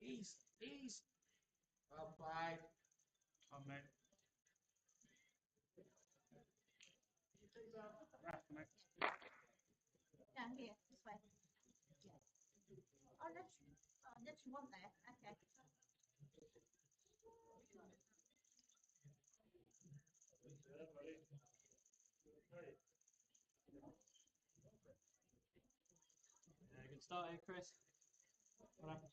Ease. Well played. On mate. Down here, this way. Yeah. Oh, that's one there. Okay. Yeah, good start here, Kris. Well done.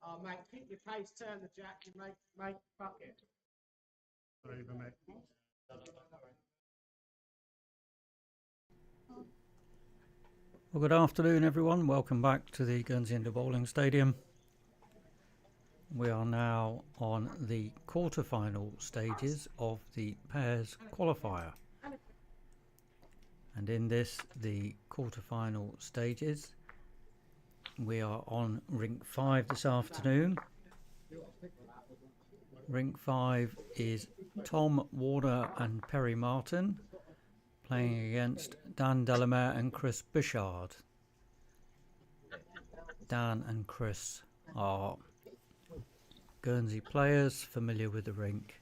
Oh, mate, keep your pace, turn the jack, and make fuck it. Over, mate. Well, good afternoon, everyone. Welcome back to the Guernsey Indoor Bowling Stadium. We are now on the quarter-final stages of the pairs qualifier. And in this, the quarter-final stages, we are on rink 5 this afternoon. Rink 5 is Tom Warder and Perry Martin playing against Dan Delamere and Kris Bichard. Dan and Kris are Guernsey players familiar with the rink.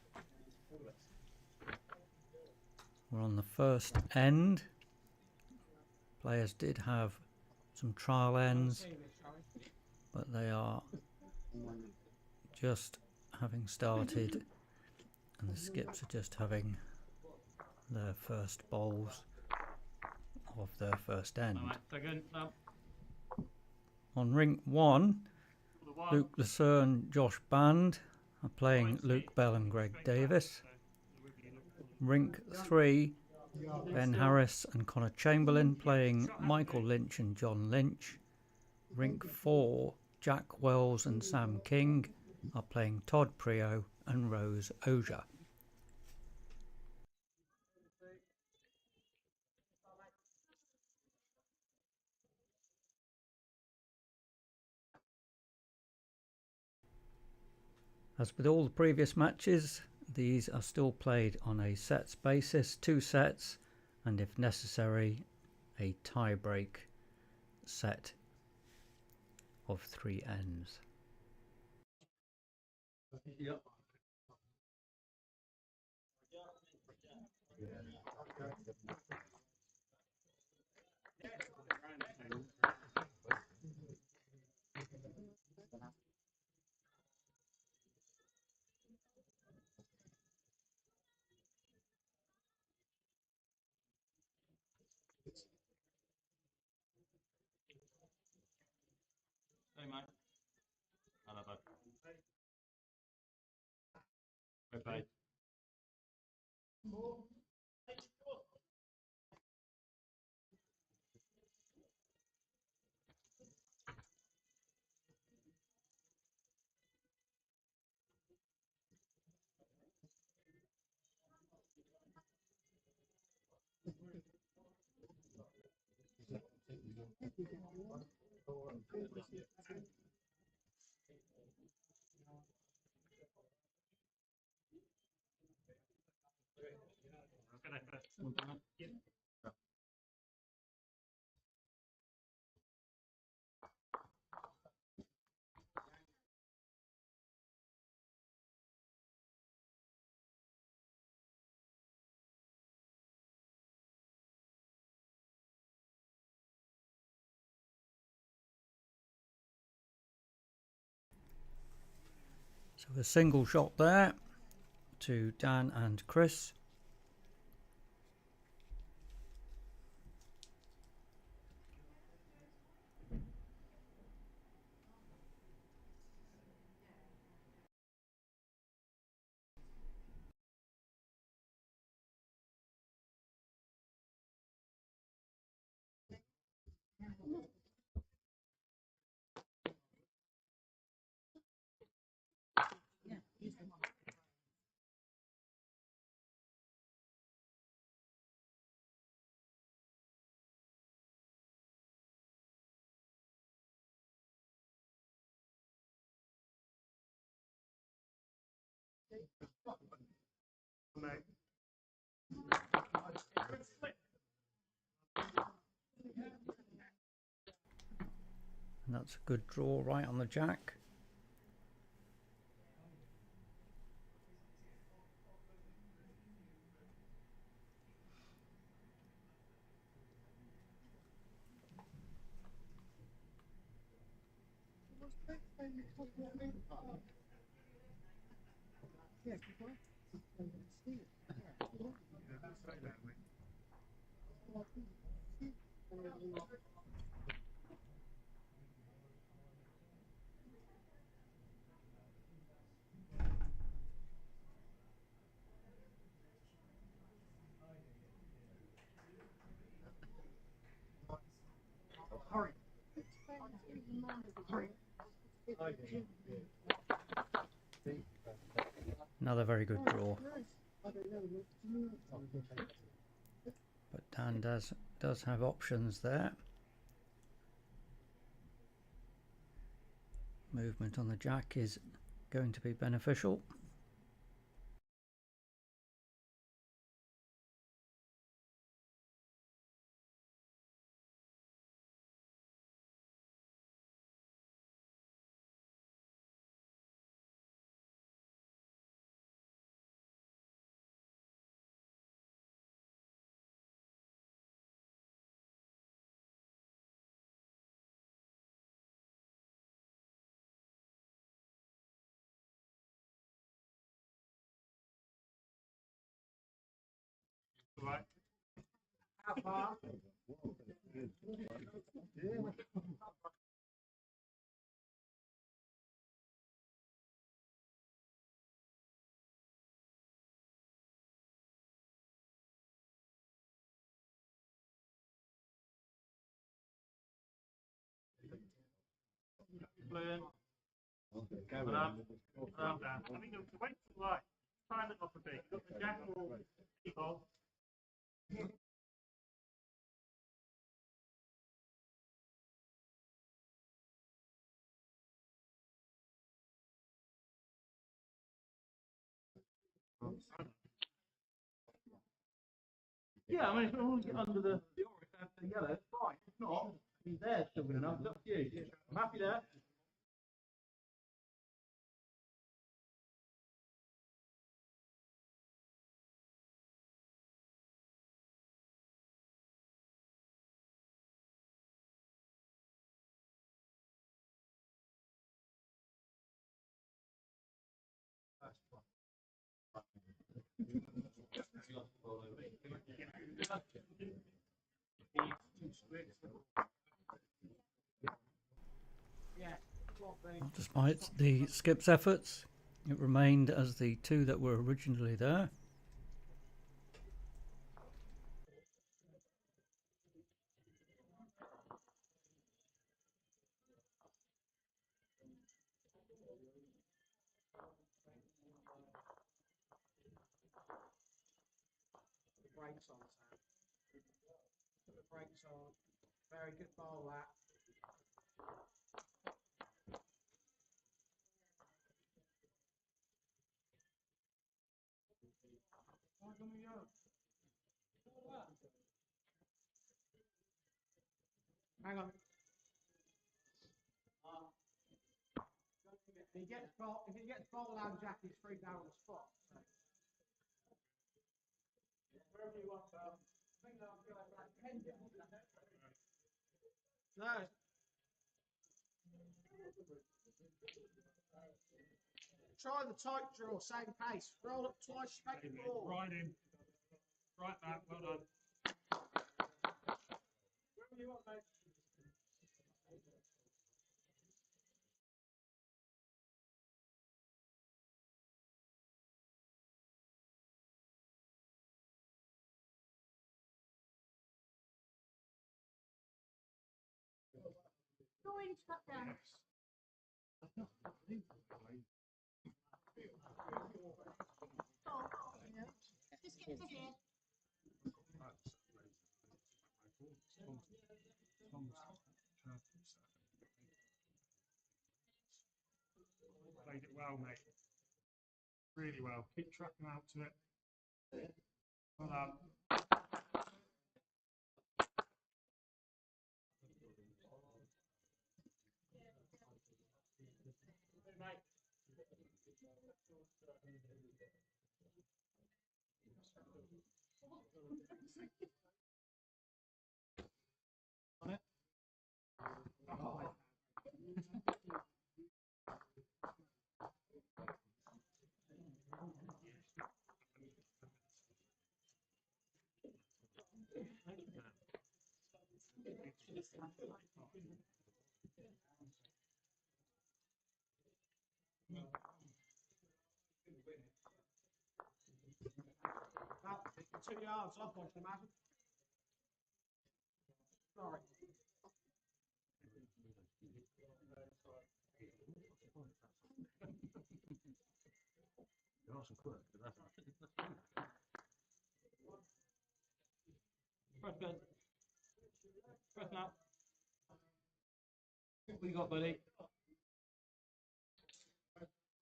We're on the first end. Players did have some trial ends, but they are just having started, and the skips are just having their first bowls of their first end. On rink 1, Luke Lucerne, Josh Band are playing Luke Bell and Greg Davis. Rink 3, Ben Harris and Connor Chamberlain playing Michael Lynch and John Lynch. Rink 4, Jack Wells and Sam King are playing Todd Prio and Rose Oja. As with all the previous matches, these are still played on a sets basis, 2 sets, and if necessary, a tie-break set of 3 ends. Yep. Hey, mate. Hello, bud. Bye-bye. So a single shot there to Dan and Kris. And that's a good draw right on the jack. Another very good draw. But Dan does have options there. Movement on the jack is going to be beneficial. Right. How far? Fluent. Well done. Well done. I think the weight to the right. Try it off a bit. You've got the jack or people. Yeah, I mean, if we want to get under the yellow, it's fine. If not, I mean, there's still good enough. It's up to you. I'm happy there. Despite the skip's efforts, it remained as the two that were originally there. Brakes on, Sam. Put the brakes on. Very good bowl, that. Hang on. If he gets bowl out, Jack, he's free down on the spot. So. Wherever you want, I think I'll go like 10 yards. No. Try the tight draw, same pace. Roll up twice, straight forward. Right in. Right back, well done. Wherever you want, mate. Go in, stop down. Just get to here. Played it well, mate. really well. Keep tracking out to it. Well done. On it. About 2 yards off, I can imagine. Sorry. Press good. Press now. What you got, buddy?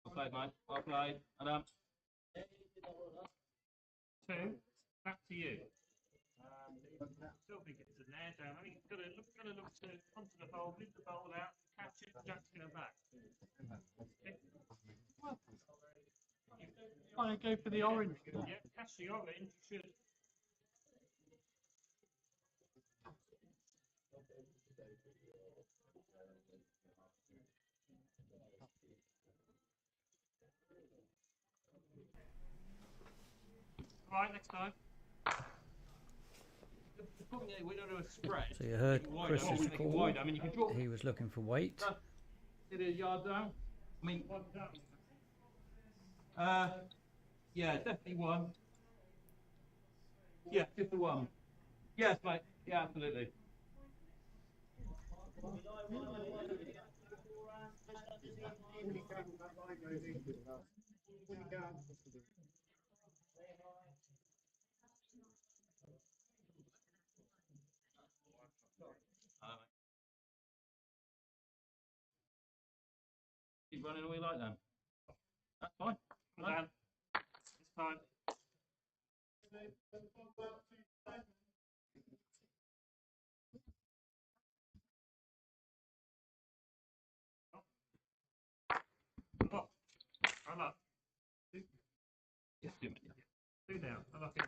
Well played, mate. Well played. And Two. Back to you. Still think it's an air down. I think it's gonna look to onto the bowl, leave the bowl out, catch it. Jack's gonna back. trying to go for the orange. Yeah, catch the orange. You should. Right, next time. The problem is we don't do a spread. So you heard Chris's Make it call. wider. I mean, you can draw He was looking for weight. it a yard down. I mean, One down. yeah, definitely one. Yeah, just the one. Yes, mate. Yeah, absolutely. Keep running away like that. That's fine. Well done. It's time. Oh, I'm up. Yes, do, mate. Two down. I'm lucky.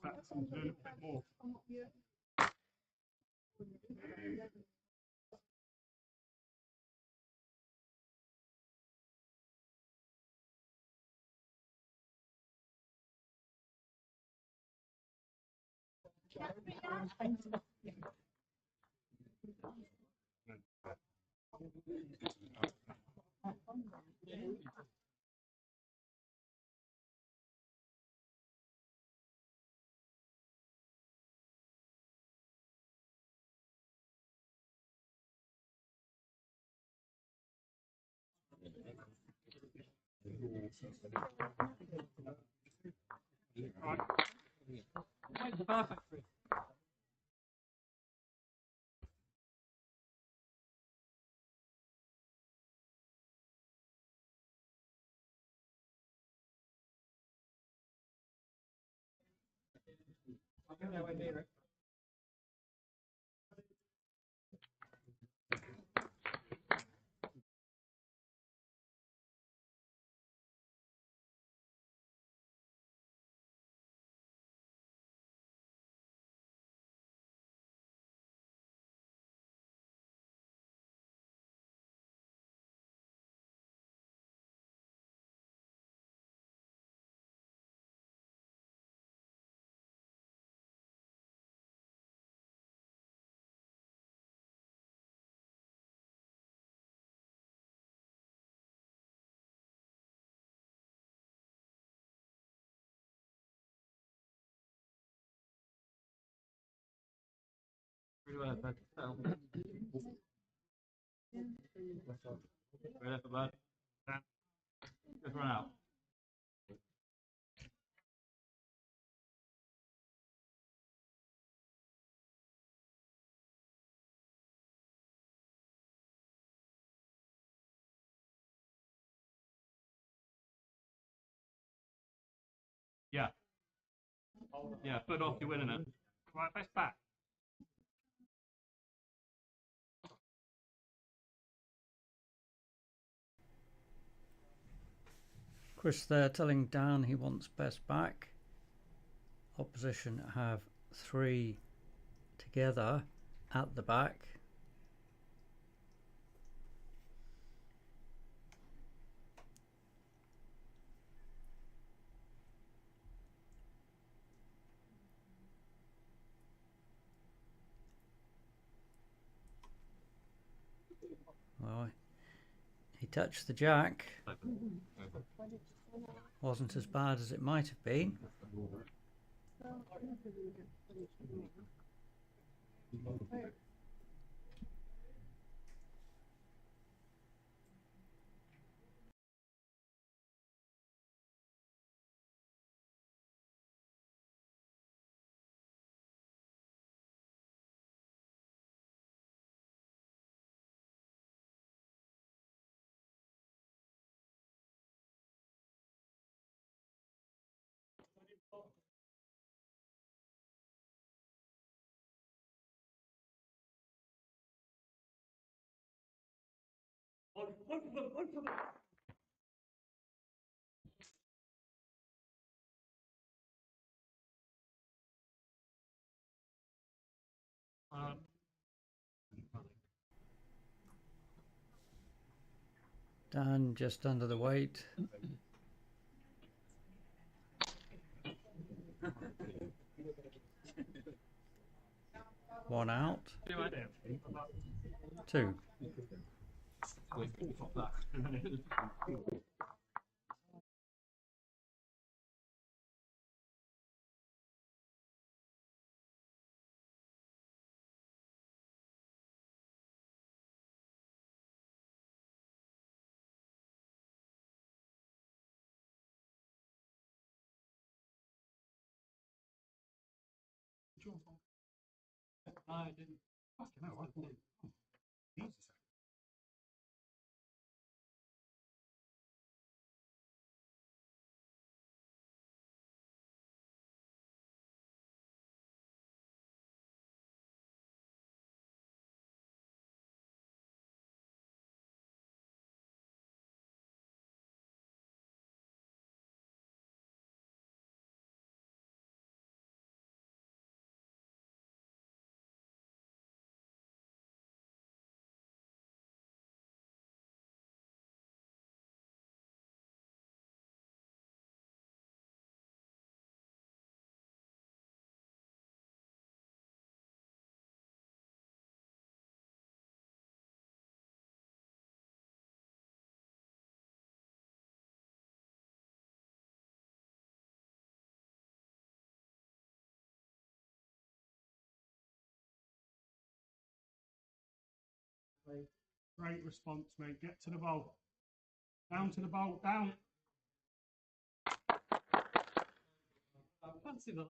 That's a little bit more. Right. Perfect. I'm going nowhere near it. Ready for bud? Just run out. Yeah. Yeah, foot off, you're winning it. Right, best back. Kris there telling Dan he wants best back. Opposition have 3 together at the back. Well, he touched the jack. Wasn't as bad as it might have been. Dan just under the weight. One out. 2. I didn't. Fucking hell, I thought Jesus. Great response, mate. Get to the bowl. Down to the bowl. Down. Fancy that.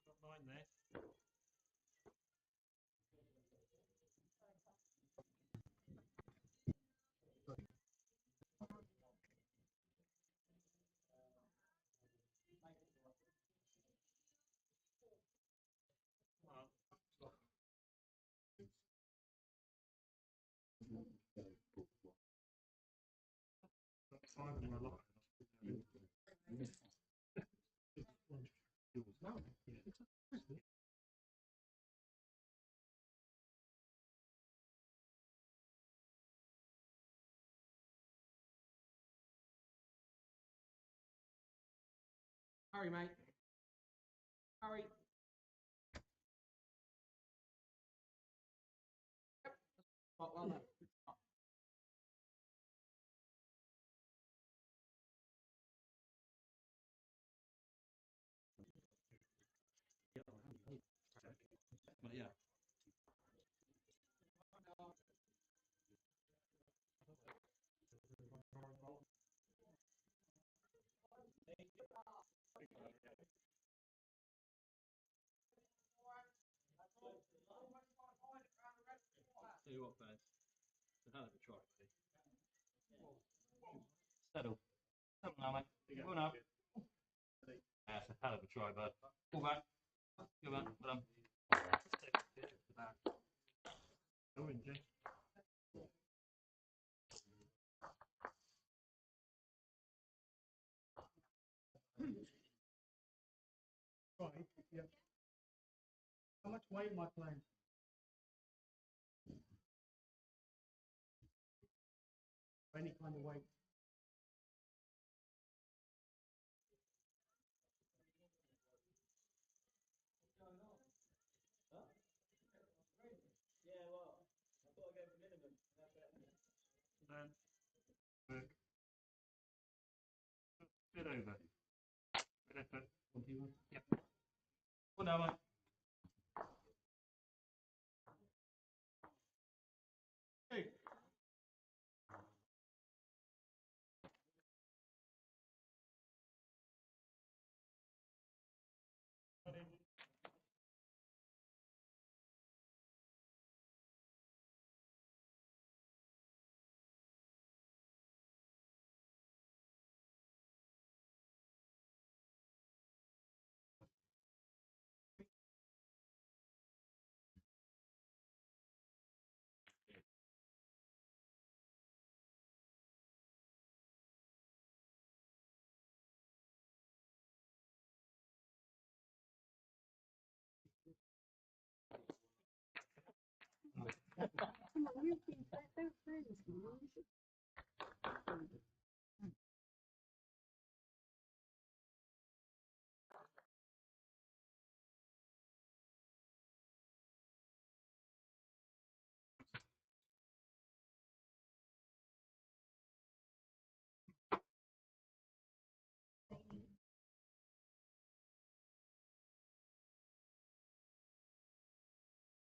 Got 9 there. Hurry, mate. Hurry. Yep. Well done. But yeah. Tell you what, guys, it's a hell of a try, buddy. Settle. Settle now, mate. Go now. That's a hell of a try, bud. Pull back. Go back. Well done. Orange, eh? Right, yeah. How much weight am I playing? Any kind of weight. Then work. Bit over. Good effort. Yep. Well done, mate. Hey.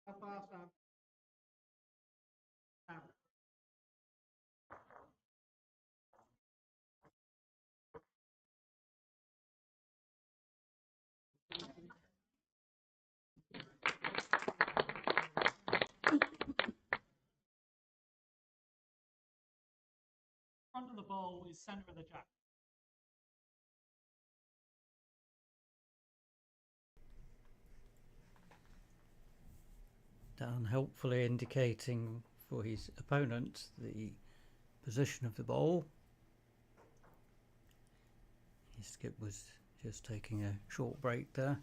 How fast am front of the ball is centre of the jack. Dan helpfully indicating for his opponent the position of the ball. His skip was just taking a short break there.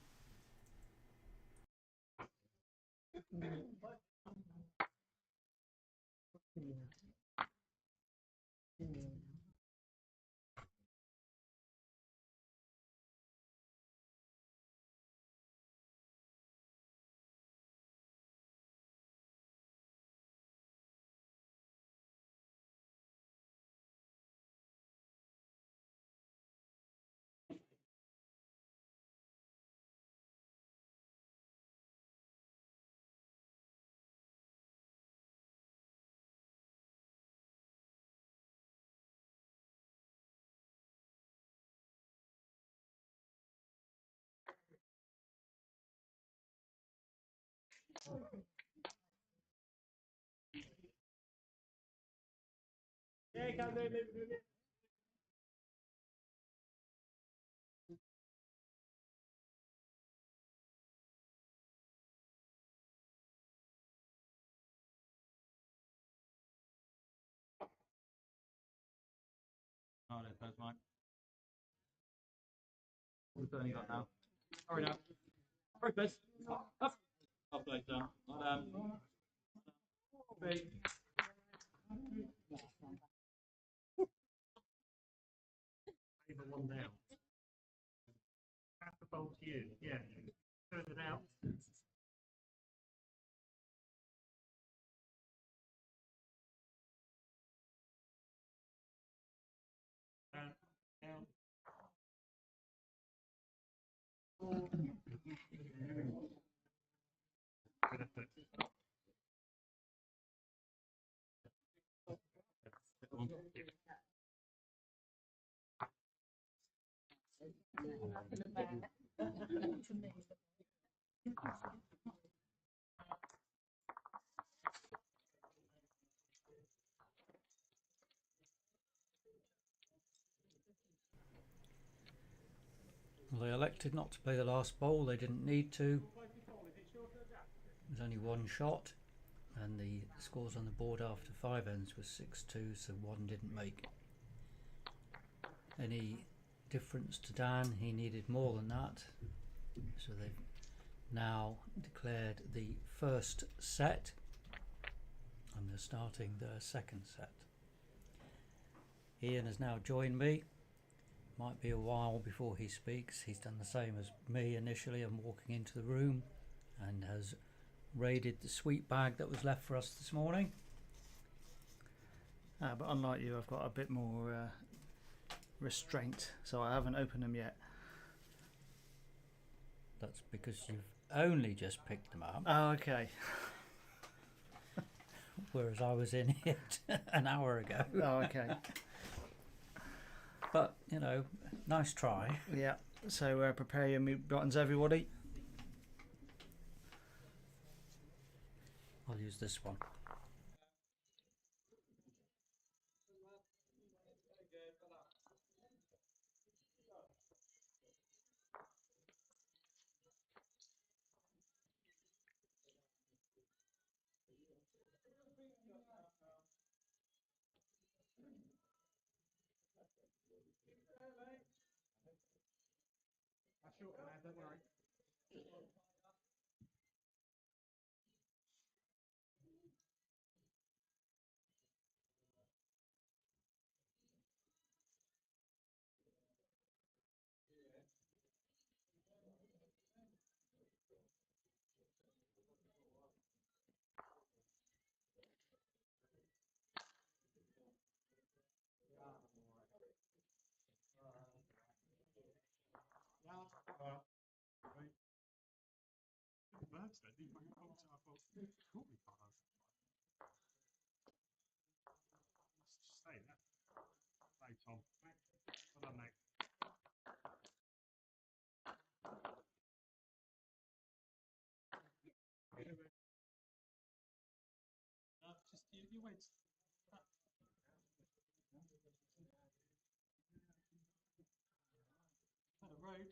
Yeah, you can do it. Oh, there, thanks, Mike. What have you got now? Hurry now. Hurry, Chris. Up. Up, leg down. Well done. Feet. Either one down. Pass the ball to you. Yeah. Turn it out. Down. Down. Good effort. Well, they elected not to play the last bowl. They didn't need to. There's only one shot, and the scores on the board after 5 ends was 6-2, so one didn't make any difference to Dan. He needed more than that, so they've now declared the first set, and they're starting the second set. Ian has now joined me. Might be a while before he speaks. He's done the same as me initially and walking into the room, and has raided the sweet bag that was left for us this morning. But unlike you, I've got a bit more restraint, so I haven't opened them yet. That's because you've only just picked them up, Oh, okay. whereas I was in it an hour ago. Oh, okay. But, you know, nice try. Yeah. So prepare your mute buttons, everybody. I'll use this one. That's short, man, don't worry. Say that. Hey, Tom. Well done, mate. No, just you wait. On the road.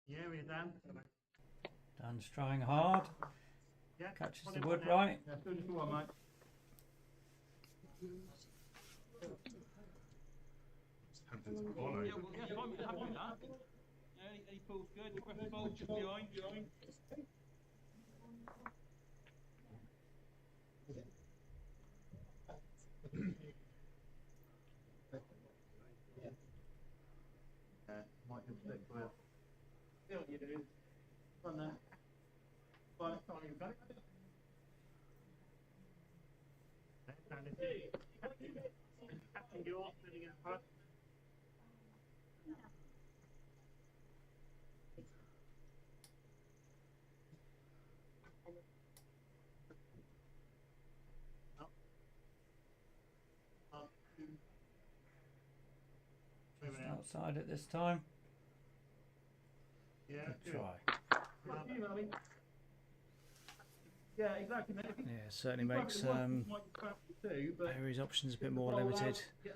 Yeah, we're done. Dan's trying hard. Yeah, Catches on the him wood now. right. Yeah, do the full one, mate. Hampton to follow. Yeah, well, yeah, fine, happy with that. Yeah, any pulls good. The breath ball just behind. Might just stick for you. See what you do. Run there. Fine, fine, you've got it. And if you're sitting in front. Just outside at this time. Yeah, Good good. try. Yeah, exactly, mate. Yeah, certainly makes Perry's options a bit more limited. Yeah,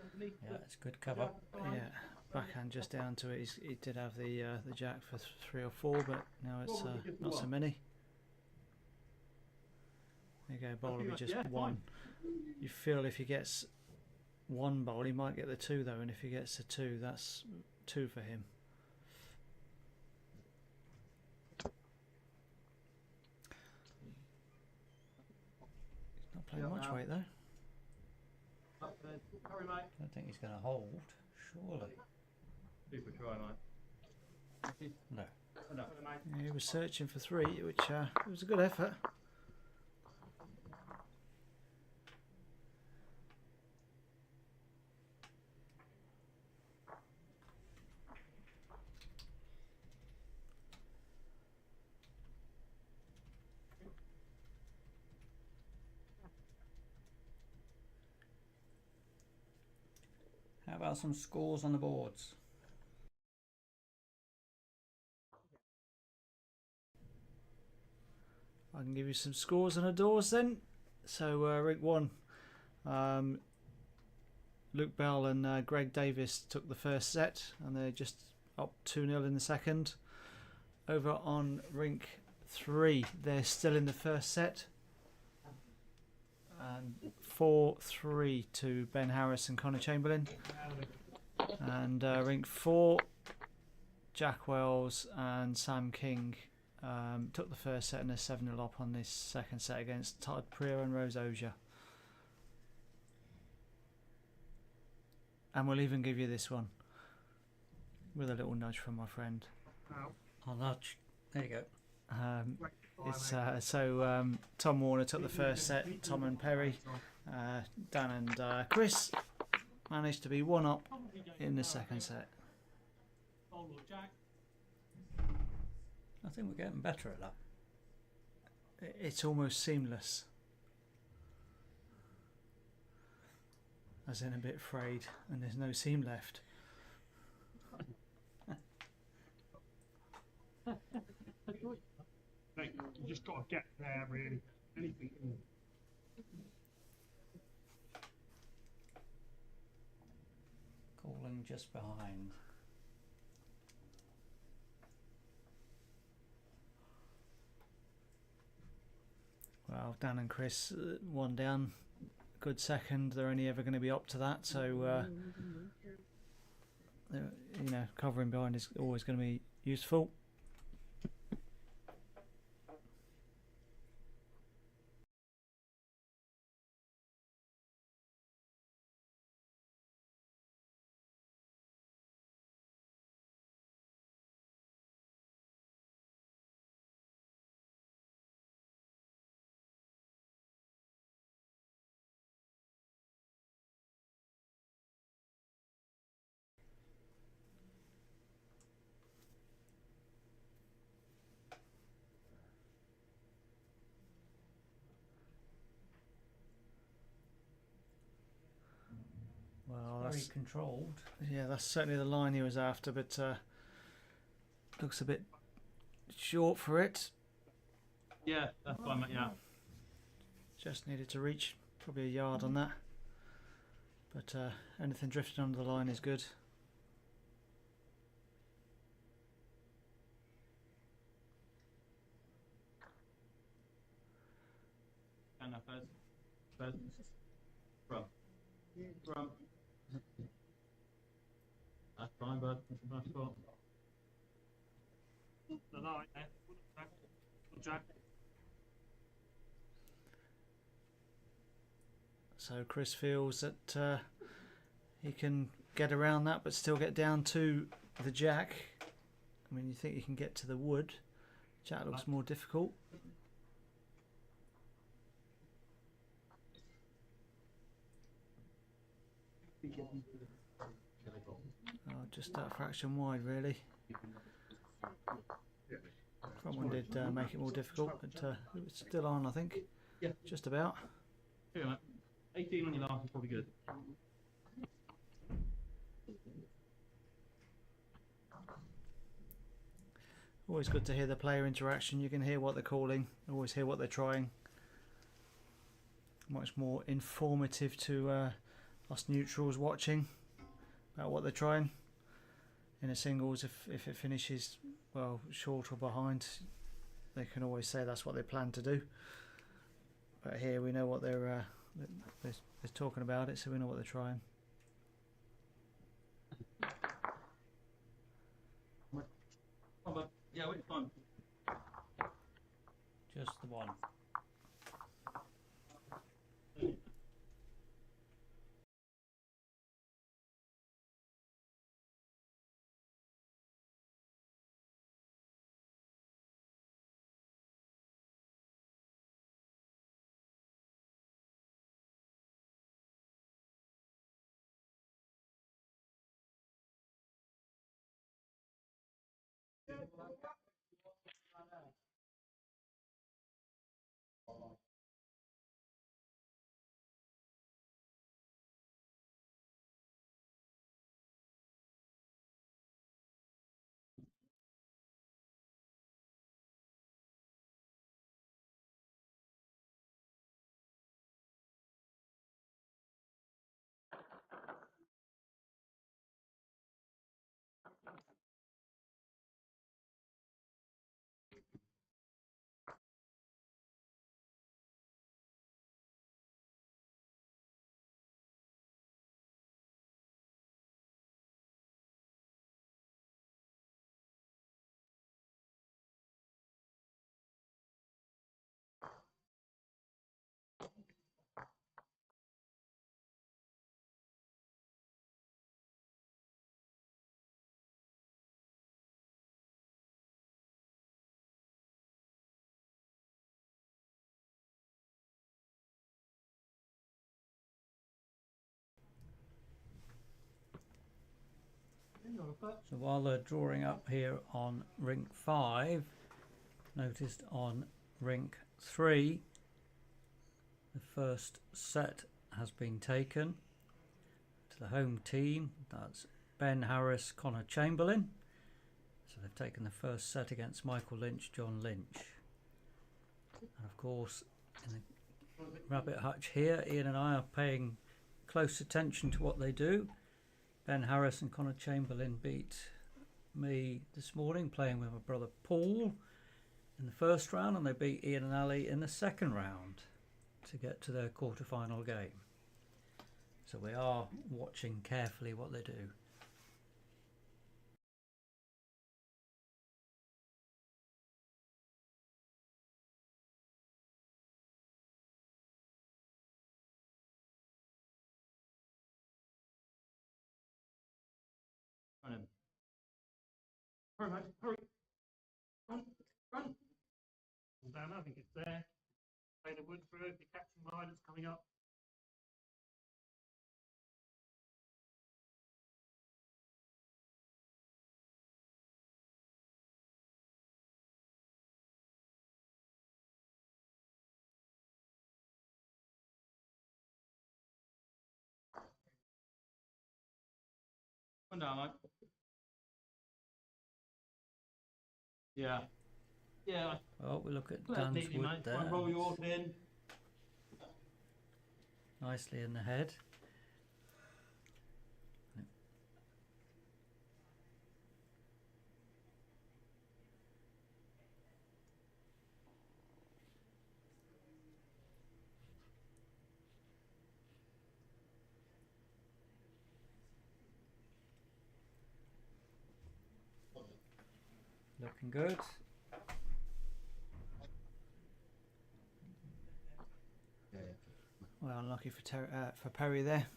it's good cover. Yeah, backhand just down to it. He did have the jack for 3 or 4, but now it's not so many. There you go, bowler with just one. You feel if he gets one bowl, he might get the 2 though, and if he gets the 2, that's 2 for him. He's not playing much weight though. I don't think he's going to hold, surely. Super try, mate. No. Yeah, he was searching for 3, which it was a good effort. How about some scores on the boards? I can give you some scores on the doors then. So Rig 1, Luke Bell and Greg Davis took the first set, and they're just up 2-0 in the second. Over on rink 3, they're still in the first set, and 4-3 to Ben Harris and Connor Chamberlain. And rink 4, Jack Wells and Sam King took the first set, and they're 7-0 up on this second set against Todd Prier and Rose Ogier. And we'll even give you this one with a little nudge from my friend. I'll nudge. There you go. It's Tom Warner took the first set. Tom and Perry, Dan and Kris managed to be 1 up in the second set. I think we're getting better at that. It's almost seamless, as in a bit frayed, and there's no seam left. Like, you just got to get there, really. Anything. Calling just behind. Well, Dan and Kris 1 down, good second. They're only ever going to be up to that, so you know, covering behind is always going to be useful. Well, Very that's, controlled. yeah, that's certainly the line he was after, but looks a bit short for it. Yeah, that's fine, mate. Yeah. Just needed to reach probably a yard on that. But anything drifting under the line is good. And that first. From. That's fine, bud. That's a nice spot. The line there. Good jack. So Kris feels that he can get around that but still get down to the jack. I mean, you think you can get to the wood. Jack looks more difficult. Oh, just that fraction wide, really. Front one did make it more difficult, but it was still on, I think. Yeah. Just about. Here, mate. 18 on your last is probably good. Always good to hear the player interaction. You can hear what they're calling, always hear what they're trying. Much more informative to us neutrals watching about what they're trying. In a singles, if it finishes well short or behind, they can always say that's what they plan to do. But here we know what they're talking about it, so we know what they're trying. Oh, but yeah, wait, fine. Just the one. So while they're drawing up here on rink 5, noticed on rink 3 the first set has been taken to the home team. That's Ben Harris, Connor Chamberlain. So they've taken the first set against Michael Lynch, John Lynch. And of course, in the rabbit hutch here, Ian and I are paying close attention to what they do. Ben Harris and Connor Chamberlain beat me this morning playing with my brother Paul in the first round, and they beat Ian and Ali in the second round to get to their quarter-final game. So we are watching carefully what they do. Hurry, mate, hurry. Run. Down, I think it's there. Play the wood through it. The catching line that's coming up. One down, mate. Yeah. Yeah. Oh, we look at Play it Dan's neatly, wood mate. there. Try and roll yours in. Nicely in the head. Looking good. Well, unlucky for Perry there.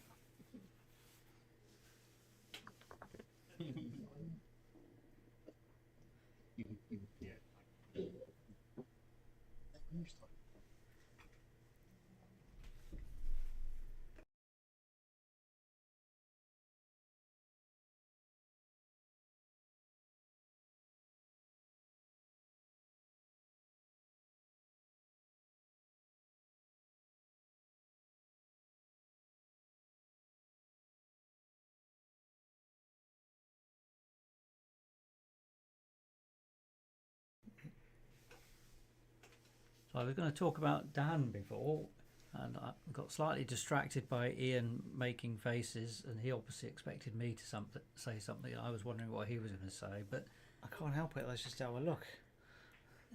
So I was going to talk about Dan before, and I got slightly distracted by Ian making faces, and he obviously expected me to say something. I was wondering what he was going to say, but I can't help it. That's just how I look.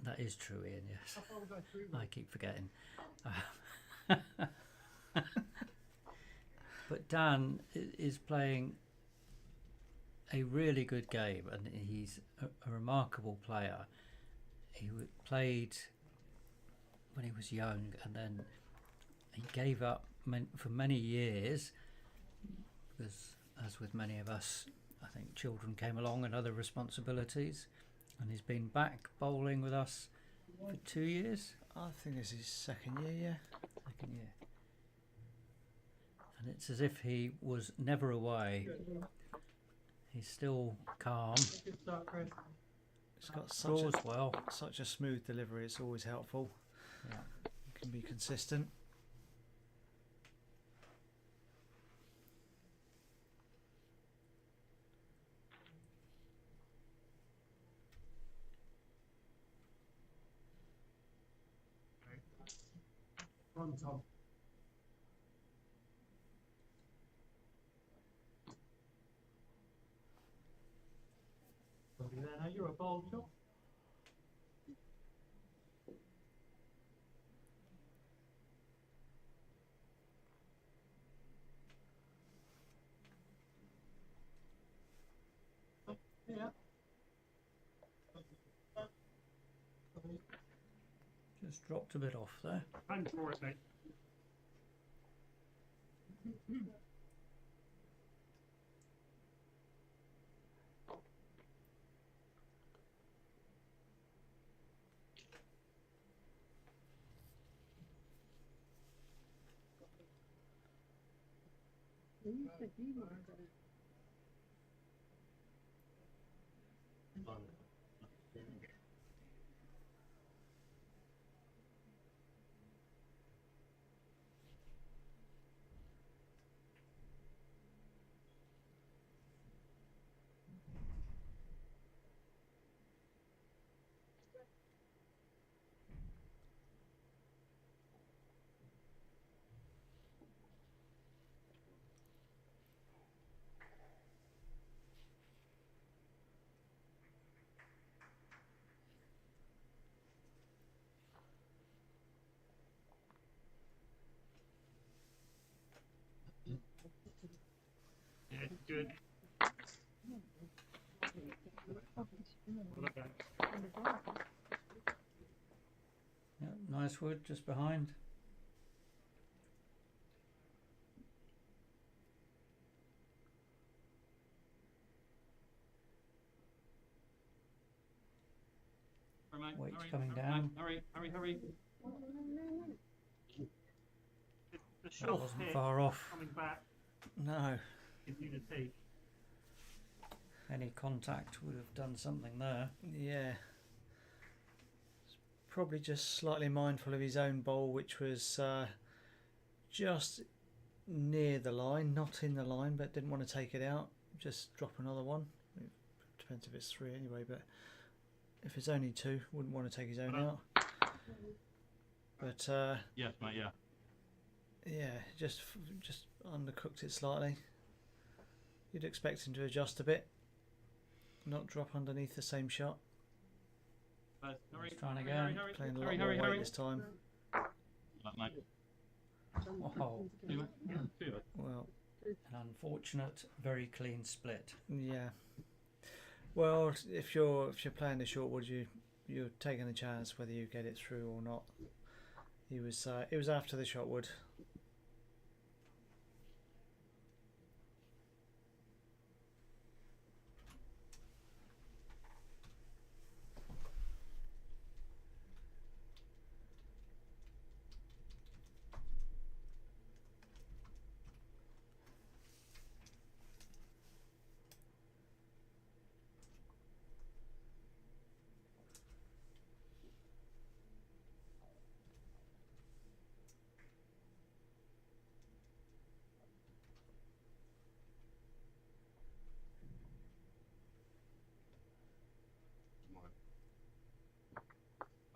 that is true, Ian. Yes, I keep forgetting. But Dan is playing a really good game, and he's a remarkable player. He played when he was young, and then he gave up for many years because, as with many of us, I think children came along and other responsibilities, and he's been back bowling with us for 2 years. I think this is his second year, yeah. Second year. And it's as if he was never away. He's still calm. Good start, Chris. It's got Draws well. such a smooth delivery. It's always helpful. Yeah. It can be consistent. Run, Tom. Lovely there. Now you're a bold shot. Yeah. Just dropped a bit off there. And draw it, mate. Yeah, good. Well done. Yeah, nice wood just behind. Hurry, mate. Weight's Hurry, coming hurry, down. mate. Hurry. The That short wasn't hit far off. coming back No. gives you the teeth. Any contact would have done something there. Yeah. Probably just slightly mindful of his own bowl, which was just near the line, not in the line, but didn't want to take it out. Just drop another one. It depends if it's 3 anyway, but If it's only 2, wouldn't want to take his own out. But Yes, mate. Yeah. yeah, just undercooked it slightly. You'd expect him to adjust a bit, not drop underneath the same shot. Hurry, trying hurry, again. hurry, Playing a hurry, lot more hurry, weight hurry. this time. Like, mate. Oh, See, mate. See, mate. Well, an unfortunate, very clean split. yeah. Well, if you're playing the short wood, you're taking a chance whether you get it through or not. It was after the shot wood.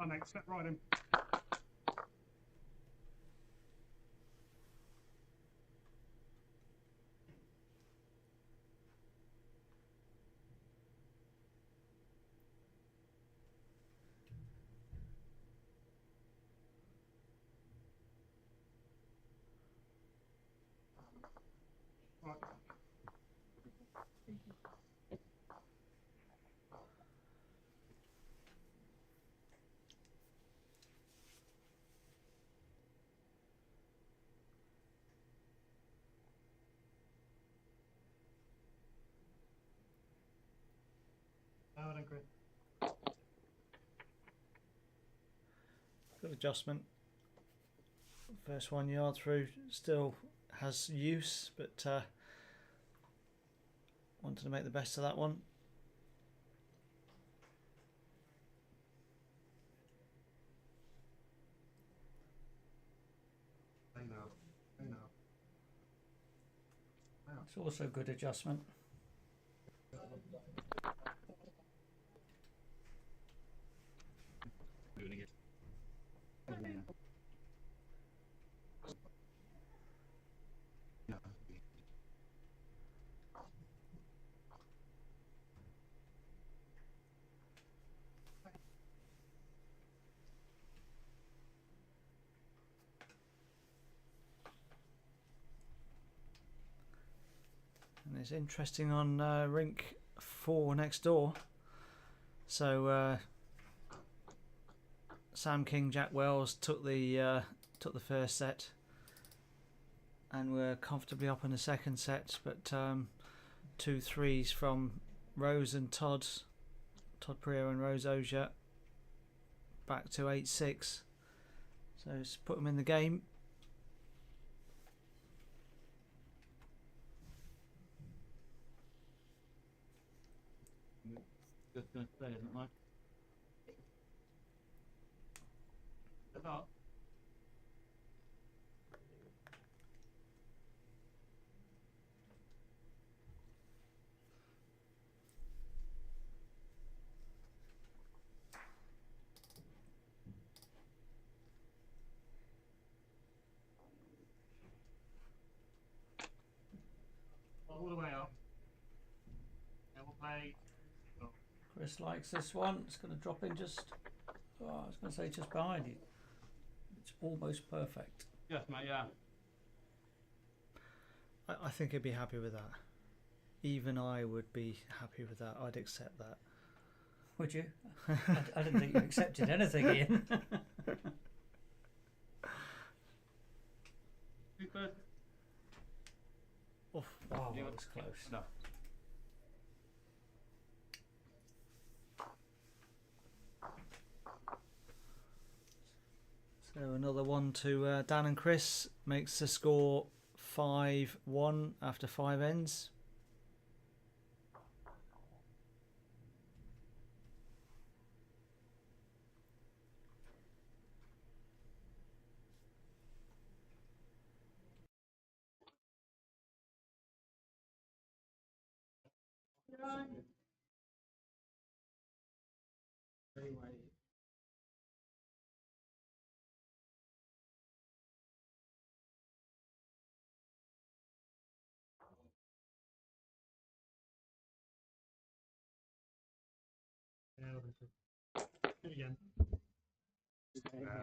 Oh, mate, step right in. Right. Now then, Chris. Good adjustment. First 1 yard through still has use, but wanted to make the best of that one. I know. It's also good adjustment. Doing it. And it's interesting on rink 4 next door. So Sam King, Jack Wells took the first set, and were comfortably up in the second set. But 2 threes from Rose and Todd Prior and Rose Ogier, back to 8-6. So it's put them in the game. Just going to stay, isn't it, mate? Not. All the way up. And we'll play. Chris likes this one. It's going to drop in just, I was going to say just behind you. It's almost perfect. Yes, mate. Yeah. I think he'd be happy with that. Even I would be happy with that. I'd accept that. Would you? I didn't think you accepted anything, Ian. Super. Oh, wow, that was close. No. So another one to Dan and Chris, makes the score 5-1 after 5 ends. Do it again. Okay,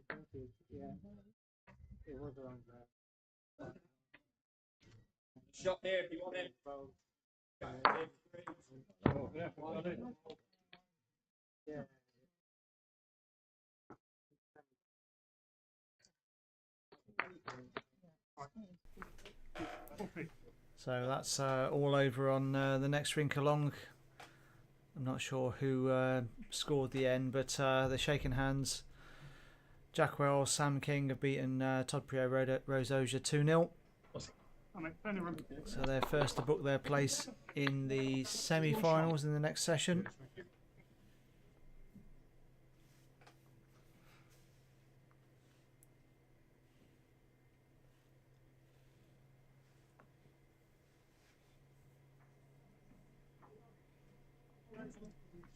thank you. Yeah, it was around there. Shot here if you want it. Oh, yeah, got it. Yeah. So that's all over on the next rink along. I'm not sure who scored the end, but they're shaking hands. Jack Wells, Sam King have beaten Todd Prio Rosoja 2-0. So they're first to book their place in the semi-finals in the next session.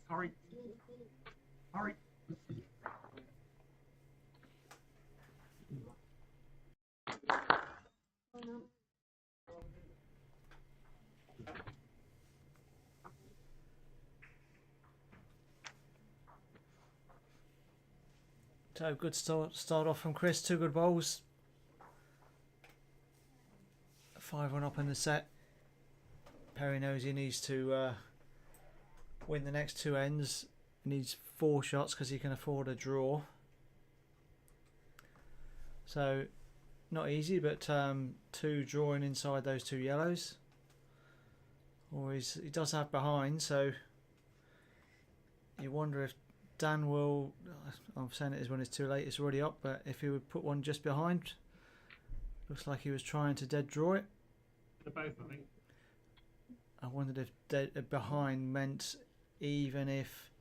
Hurry. Hurry. So good start off from Kris. 2 good bowls. 5-1 up in the set. Perry knows he needs to win the next 2 ends. He needs 4 shots because he can afford a draw. So not easy, but 2 drawing inside those 2 yellows. Or he does have behind, so you wonder if Dan will. I'm saying it is when it's too late. It's already up, but if he would put one just behind, looks like he was trying to dead draw it. The both, I think. I wondered if dead behind meant even if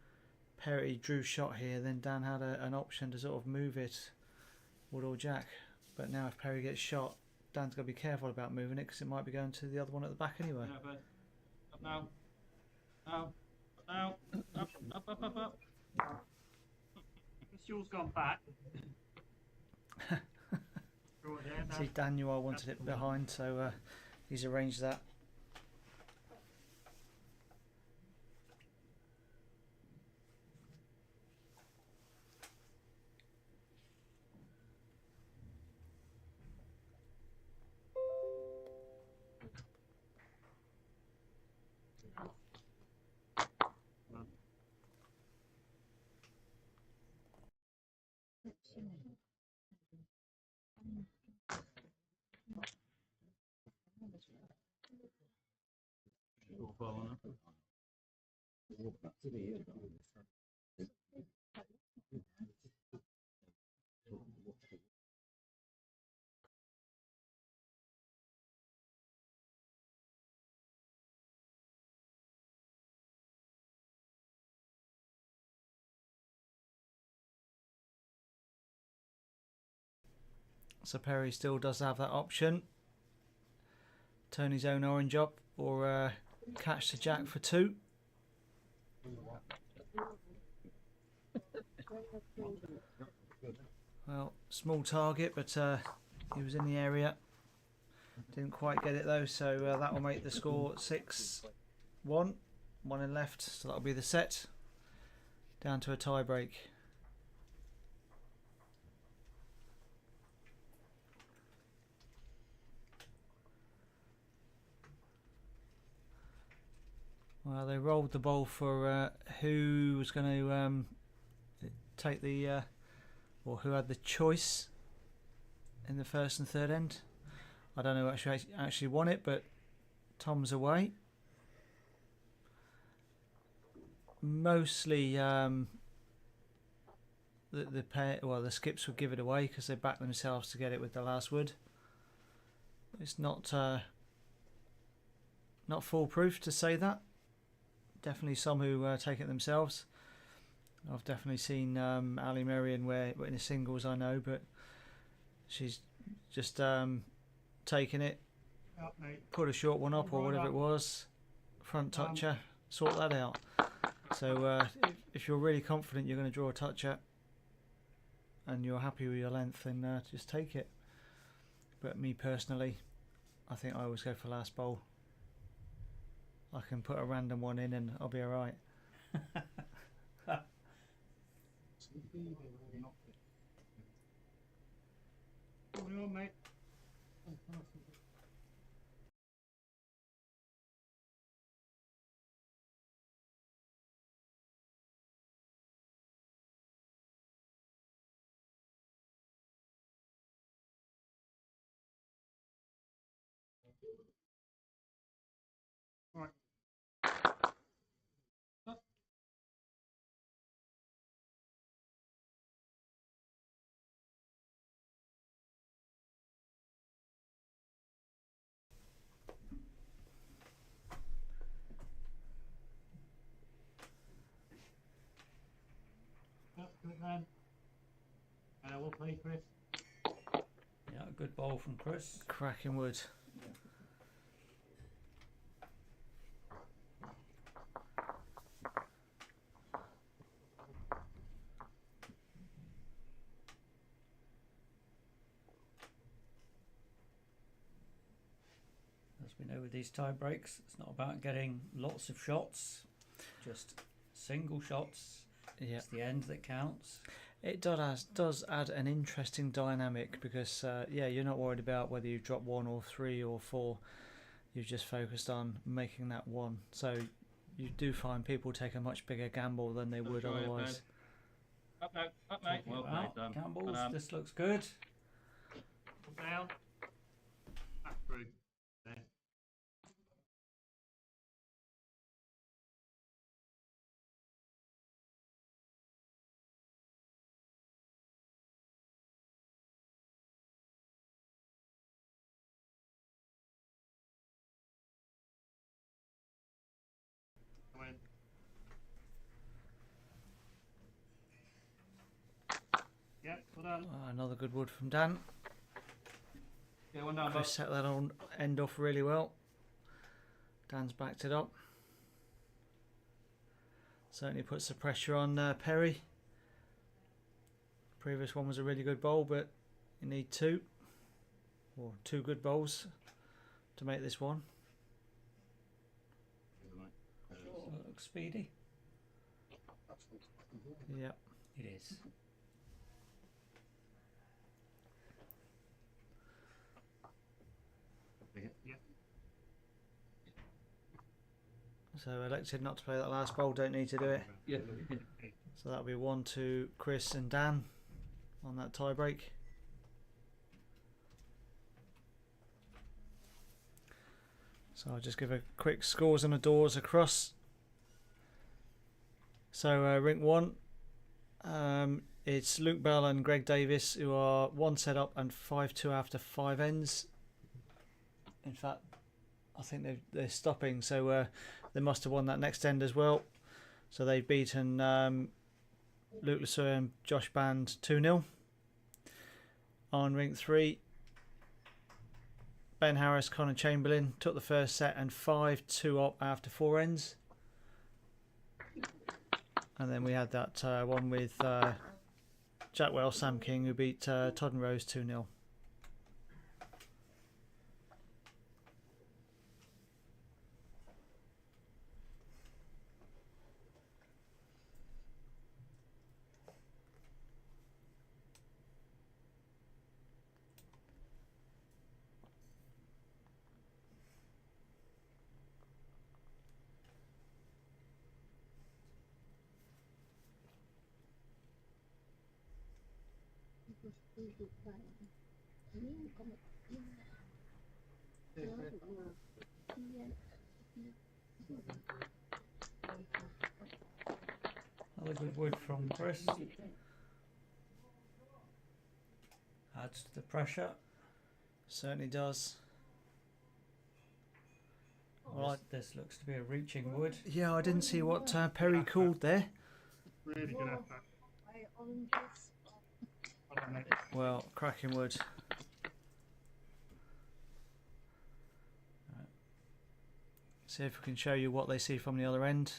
Perry drew shot here, then Dan had an option to sort of move it, wood or jack. But now if Perry gets shot, Dan's got to be careful about moving it because it might be going to the other one at the back anyway. Yeah, but up now. Now. Now. Up. This yours gone back. Draw it there, now. See, Daniel wanted it behind, so he's arranged that. So Perry still does have that option. Turn his own orange up or catch the jack for 2. Well, small target, but he was in the area. Didn't quite get it though, so that will make the score 6-1. 1 in left, so that'll be the set. Down to a tie break. Well, they rolled the ball for who was going to take the, or who had the choice in the first and third end. I don't know who actually won it, but Tom's away. Mostly the skips would give it away because they backed themselves to get it with the last wood. It's not foolproof to say that. Definitely some who take it themselves. I've definitely seen Ali Marion where in the singles I know, but she's just taken it, put a short one up or whatever it was, front toucher, sort that out. So if you're really confident you're going to draw a toucher and you're happy with your length, then just take it. But me personally, I think I always go for last bowl. I can put a random one in and I'll be alright. What do you want, mate? Right. We'll play, Chris. Yeah, a good bowl from Chris. Cracking wood. As we know with these tie breaks, it's not about getting lots of shots, just single shots. Yeah. It's the end that counts. It does add an interesting dynamic because, yeah, you're not worried about whether you drop 1 or 3 or 4. You've just focused on making that one. So you do find people take a much bigger gamble than they would otherwise. Up now, up mate. Well played, Dan. Campbell's, this looks good. Down. Back through. There. Come in. Yeah, well done. Another good wood from Dan. Yeah, one down, Chris set that on end off really well. Dan's backed it up. Certainly puts the pressure on Perry. Previous one was a really good bowl, but you need 2 or 2 good bowls to make this one. So it looks speedy. Yeah. It is. Yeah. So elected not to play that last bowl, don't need to do it. Yeah. So that'll be 1 to Chris and Dan on that tie break. So I'll just give a quick scores and adores across. So rink 1, it's Luke Bell and Greg Davis who are 1 set up and 5-2 after 5 ends. In fact, I think they're stopping, so they must have won that next end as well. So they've beaten Luke Lasser and Josh Band 2-0. On rink 3, Ben Harris, Connor Chamberlain took the first set and 5-2 up after 4 ends. And then we had that one with Jack Wells, Sam King, who beat Todd and Rose 2-0. Another good wood from Chris. Adds to the pressure. Certainly does. Right, this looks to be a reaching wood. Yeah, I didn't see what Perry called there. Really good effort. Well done, mate. Well, cracking wood. See if we can show you what they see from the other end.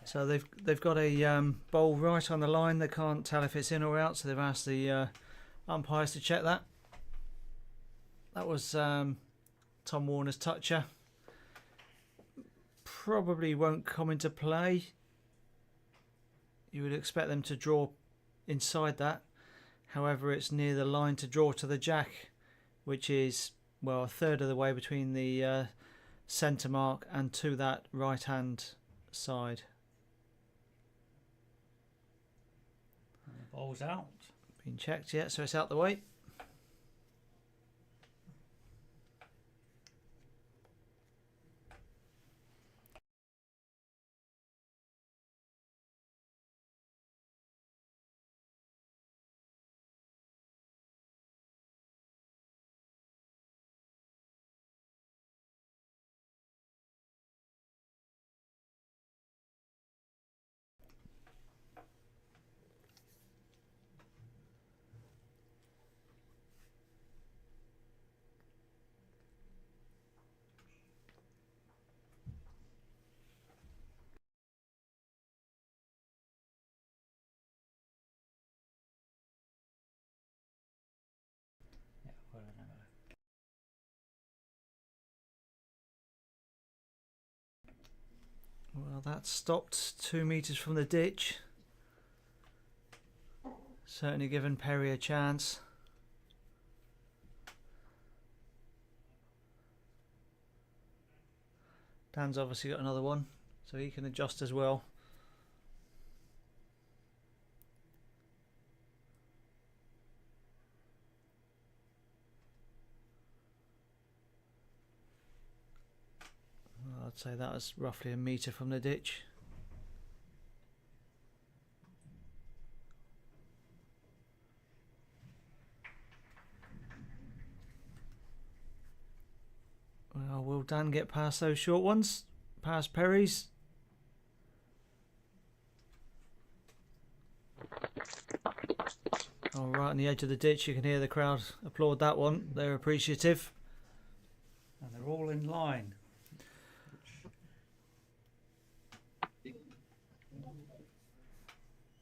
So they've got a bowl right on the line. They can't tell if it's in or out, so they've asked the umpires to check that. That was Tom Warner's toucher. Probably won't come into play. You would expect them to draw inside that. However, it's near the line to draw to the jack, which is, well, a third of the way between the centre mark and to that right hand side. And the ball's out. Been checked yet, so it's out the way. Yeah, well, I know. Well, that stopped 2 metres from the ditch. Certainly given Perry a chance. Dan's obviously got another one, so he can adjust as well. Well, I'd say that was roughly a metre from the ditch. Well, will Dan get past those short ones? Past Perry's? Oh, right on the edge of the ditch, you can hear the crowd applaud that one. They're appreciative. And they're all in line.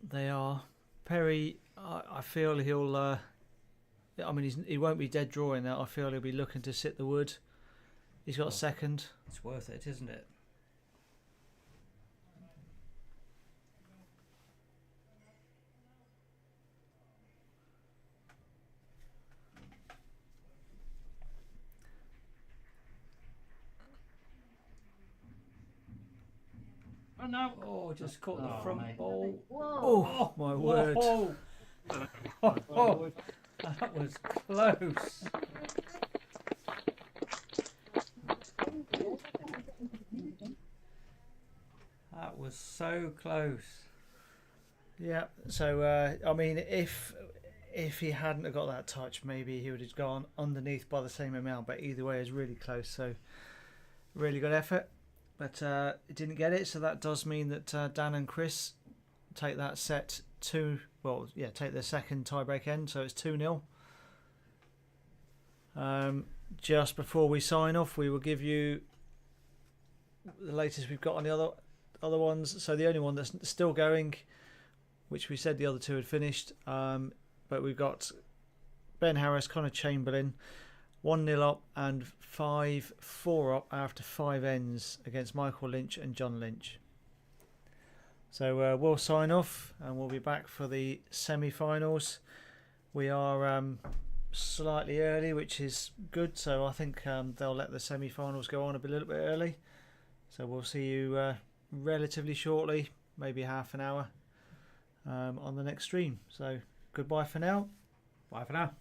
They are. Perry, I feel he'll... I mean, he won't be dead drawing that. I feel he'll be looking to sit the wood. He's got second. It's worth it, isn't it? Oh no! Oh, just caught the Oh, front mate. ball. Whoa. Oh, my word. Whoa. Oh, that was close. That was so close. Yeah, so, I mean, if he hadn't have got that touch, maybe he would have gone underneath by the same amount, but either way, it's really close, so really good effort. But it didn't get it, so that does mean that Dan and Kris take that set to, well, yeah, take their second tiebreak end, so it's 2-0. Just before we sign off, we will give you the latest we've got on the other ones. So the only one that's still going, which we said the other two had finished, but we've got Ben Harris, Connor Chamberlain, 1-0 up and 5-4 up after 5 ends against Michael Lynch and John Lynch. So we'll sign off and we'll be back for the semi-finals. We are slightly early, which is good, so I think they'll let the semi-finals go on a little bit early. So we'll see you relatively shortly, maybe half an hour on the next stream. So goodbye for now. Bye for now.